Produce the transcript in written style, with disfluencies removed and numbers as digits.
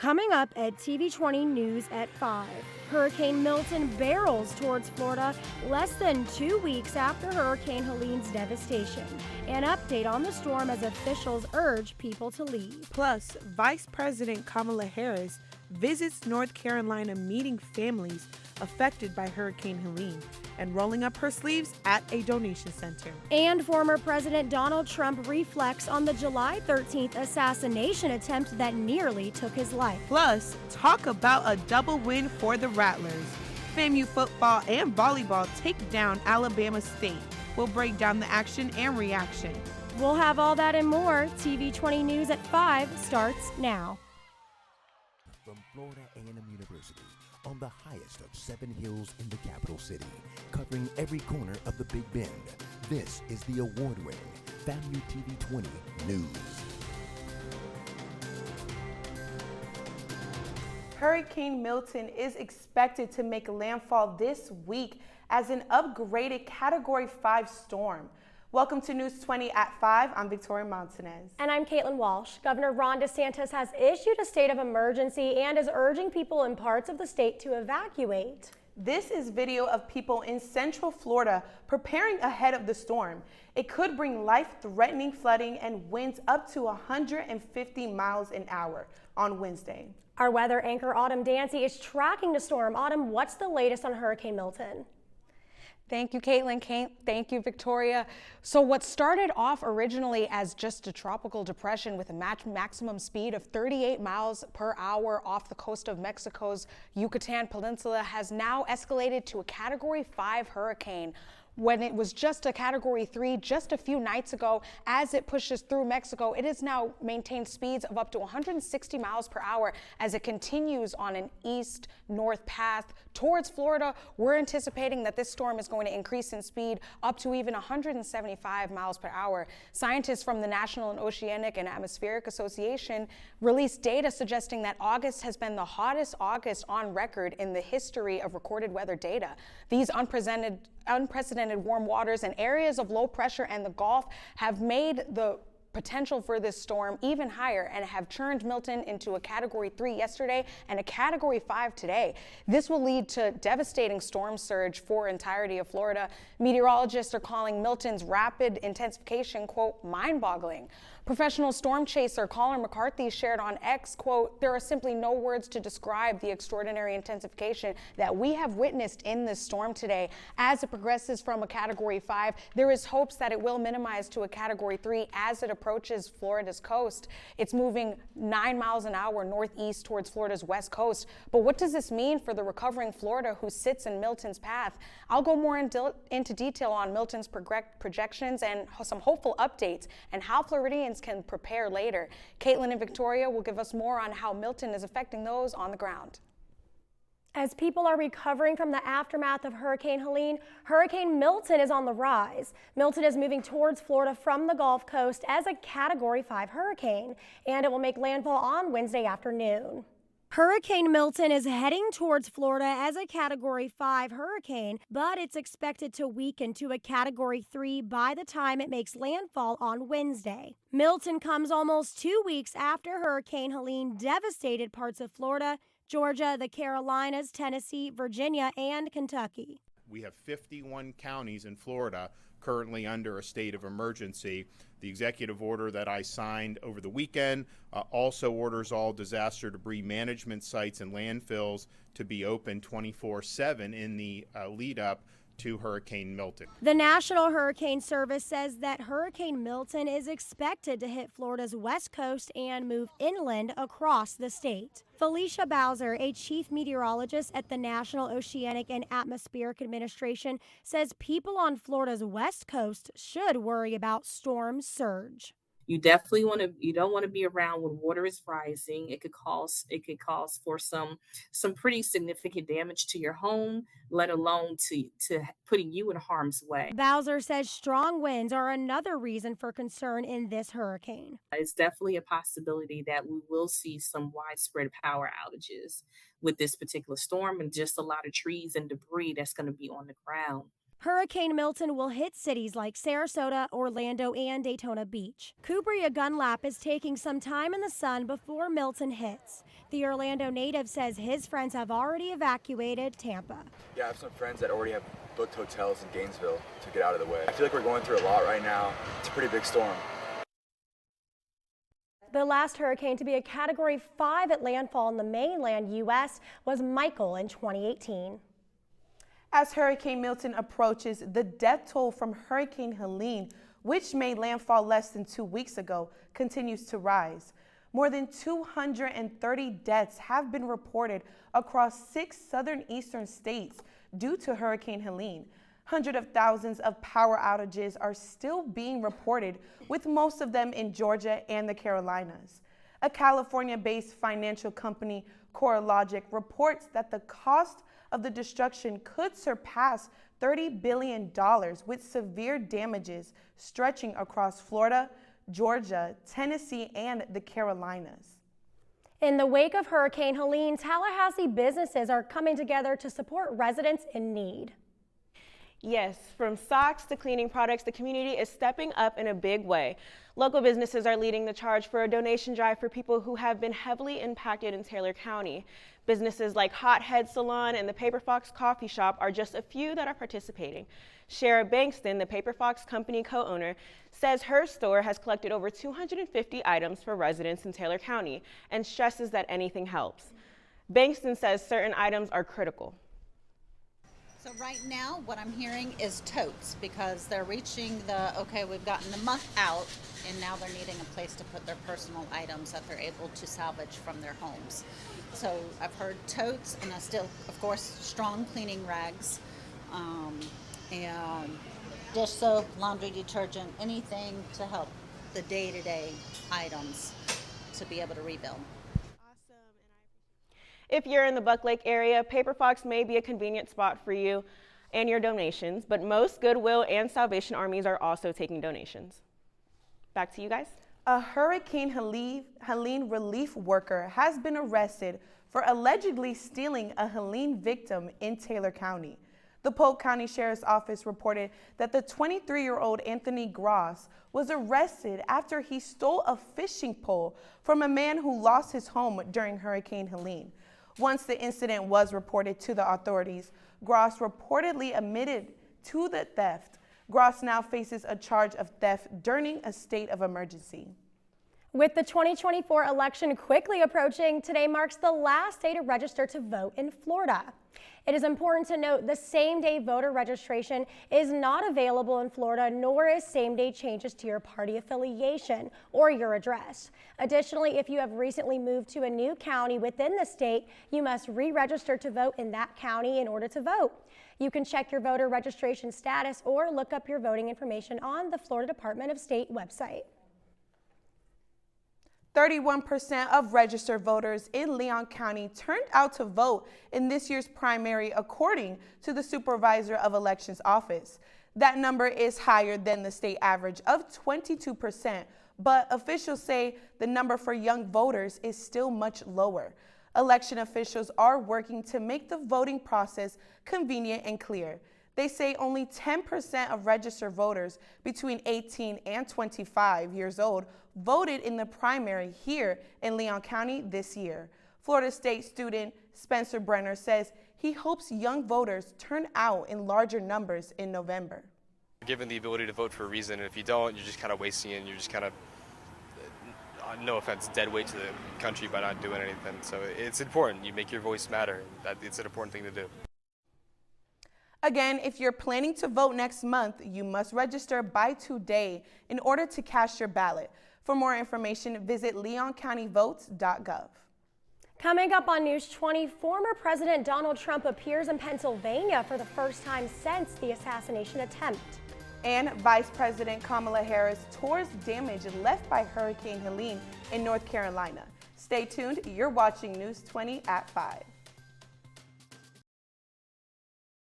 Coming up at TV20 News at 5, Hurricane Milton barrels towards Florida less than 2 weeks after Hurricane Helene's devastation. An update on the storm as officials urge people to leave. Plus, Vice President Kamala Harris visits North Carolina meeting families affected by Hurricane Helene and rolling up her sleeves at a donation center. And former President Donald Trump reflects on the July 13th assassination attempt that nearly took his life. Plus, talk about a double win for the Rattlers. FAMU football and volleyball take down Alabama State. We'll break down the action and reaction. We'll have all that and more. TV20 News at 5 starts now. From Florida A&M University, on the highest of 7 hills in the capital city, covering every corner of the Big Bend, this is the award-winning FAMU TV 20 News. Hurricane Milton is expected to make landfall this week as an upgraded Category 5 storm. Welcome to News 20 at 5. I'm Victoria Montanez. And I'm Kaitlyn Walsh. Governor Ron DeSantis has issued a state of emergency and is urging people in parts of the state to evacuate. This is video of people in Central Florida preparing ahead of the storm. It could bring life-threatening flooding and winds up to 150 miles an hour on Wednesday. Our weather anchor Autumn Dancy is tracking the storm. Autumn, what's the latest on Hurricane Milton? Thank you, Kaitlyn. Thank you, Victoria. So what started off originally as just a tropical depression with a maximum speed of 38 miles per hour off the coast of Mexico's Yucatan Peninsula has now escalated to a Category 5 hurricane. When it was just a Category 3 just a few nights ago, as it pushes through Mexico, it has now maintained speeds of up to 160 miles per hour as it continues on an east-north path towards Florida. We're anticipating that this storm is going to increase in speed up to even 175 miles per hour. Scientists from the National and Oceanic and Atmospheric Association released data suggesting that August has been the hottest August on record in the history of recorded weather data. These unprecedented warm waters and areas of low pressure and the Gulf have made the potential for this storm even higher and have turned Milton into a Category 3 yesterday and a Category 5 today. This will lead to devastating storm surge for entirety of Florida. Meteorologists are calling Milton's rapid intensification, quote, mind-boggling. Professional storm chaser Colin McCarthy shared on X, quote, there are simply no words to describe the extraordinary intensification that we have witnessed in this storm today. As it progresses from a Category 5, there is hopes that it will minimize to a Category 3 as it approaches Florida's coast. It's moving 9 miles an hour northeast towards Florida's west coast. But what does this mean for the recovering Florida who sits in Milton's path? I'll go more into detail on Milton's projections and some hopeful updates and how Floridians can prepare later. Kaitlyn and Victoria will give us more on how Milton is affecting those on the ground. As people are recovering from the aftermath of Hurricane Helene, Hurricane Milton is on the rise. Milton is moving towards Florida from the Gulf Coast as a Category 5 hurricane, and it will make landfall on Wednesday afternoon. Hurricane Milton is heading towards Florida as a Category 5 hurricane, but it's expected to weaken to a Category 3 by the time it makes landfall on Wednesday. Milton comes almost 2 weeks after Hurricane Helene devastated parts of Florida, Georgia, the Carolinas, Tennessee, Virginia, and Kentucky. We have 51 counties in Florida currently under a state of emergency. The executive order that I signed over the weekend also orders all disaster debris management sites and landfills to be open 24/7 in the lead up to Hurricane Milton. The National Hurricane Service says that Hurricane Milton is expected to hit Florida's west coast and move inland across the state. Felicia Bowser, a chief meteorologist at the National Oceanic and Atmospheric Administration, says people on Florida's west coast should worry about storm surge. You don't want to be around when water is rising. It could cause for some pretty significant damage to your home, let alone to putting you in harm's way. Bowser says strong winds are another reason for concern in this hurricane. It's definitely a possibility that we will see some widespread power outages with this particular storm and just a lot of trees and debris that's going to be on the ground. Hurricane Milton will hit cities like Sarasota, Orlando, and Daytona Beach. Kubria Gunlap is taking some time in the sun before Milton hits. The Orlando native says his friends have already evacuated Tampa. Yeah, I have some friends that already have booked hotels in Gainesville to get out of the way. I feel like we're going through a lot right now. It's a pretty big storm. The last hurricane to be a Category 5 at landfall in the mainland U.S. was Michael in 2018. As Hurricane Milton approaches, the death toll from Hurricane Helene, which made landfall less than 2 weeks ago, continues to rise. More than 230 deaths have been reported across 6 southern eastern states due to Hurricane Helene. Hundreds of thousands of power outages are still being reported, with most of them in Georgia and the Carolinas. A California-based financial company, CoreLogic, reports that the cost of the destruction could surpass $30 billion, with severe damages stretching across Florida, Georgia, Tennessee, and the Carolinas. In the wake of Hurricane Helene, Tallahassee businesses are coming together to support residents in need. Yes, from socks to cleaning products, the community is stepping up in a big way. Local businesses are leading the charge for a donation drive for people who have been heavily impacted in Taylor County. Businesses like Hot Head Salon and the Paper Fox Coffee Shop are just a few that are participating. Shara Bankston, the Paper Fox company co-owner, says her store has collected over 250 items for residents in Taylor County and stresses that anything helps. Bankston says certain items are critical. So right now, what I'm hearing is totes, because they're reaching we've gotten the month out, and now they're needing a place to put their personal items that they're able to salvage from their homes. So I've heard totes, and I still, of course, strong cleaning rags, and dish soap, laundry detergent, anything to help the day-to-day items to be able to rebuild. If you're in the Buck Lake area, Paper Fox may be a convenient spot for you and your donations, but most Goodwill and Salvation Armies are also taking donations. Back to you guys. A Hurricane Helene relief worker has been arrested for allegedly stealing a Helene victim in Taylor County. The Polk County Sheriff's Office reported that the 23-year-old Anthony Gross was arrested after he stole a fishing pole from a man who lost his home during Hurricane Helene. Once the incident was reported to the authorities, Gross reportedly admitted to the theft. Gross now faces a charge of theft during a state of emergency. With the 2024 election quickly approaching, today marks the last day to register to vote in Florida. It is important to note the same-day voter registration is not available in Florida, nor is same-day changes to your party affiliation or your address. Additionally, if you have recently moved to a new county within the state, you must re-register to vote in that county in order to vote. You can check your voter registration status or look up your voting information on the Florida Department of State website. 31% of registered voters in Leon County turned out to vote in this year's primary, according to the Supervisor of Elections office. That number is higher than the state average of 22%, but officials say the number for young voters is still much lower. Election officials are working to make the voting process convenient and clear. They say only 10% of registered voters between 18 and 25 years old voted in the primary here in Leon County this year. Florida State student Spencer Brenner says he hopes young voters turn out in larger numbers in November. Given the ability to vote for a reason, and if you don't, you're just kind of wasting it, and you're just kind of, no offense, dead weight to the country by not doing anything. So it's important. You make your voice matter. It's an important thing to do. Again, if you're planning to vote next month, you must register by today in order to cast your ballot. For more information, visit leoncountyvotes.gov. Coming up on News 20, former President Donald Trump appears in Pennsylvania for the first time since the assassination attempt. And Vice President Kamala Harris tours damage left by Hurricane Helene in North Carolina. Stay tuned. You're watching News 20 at 5.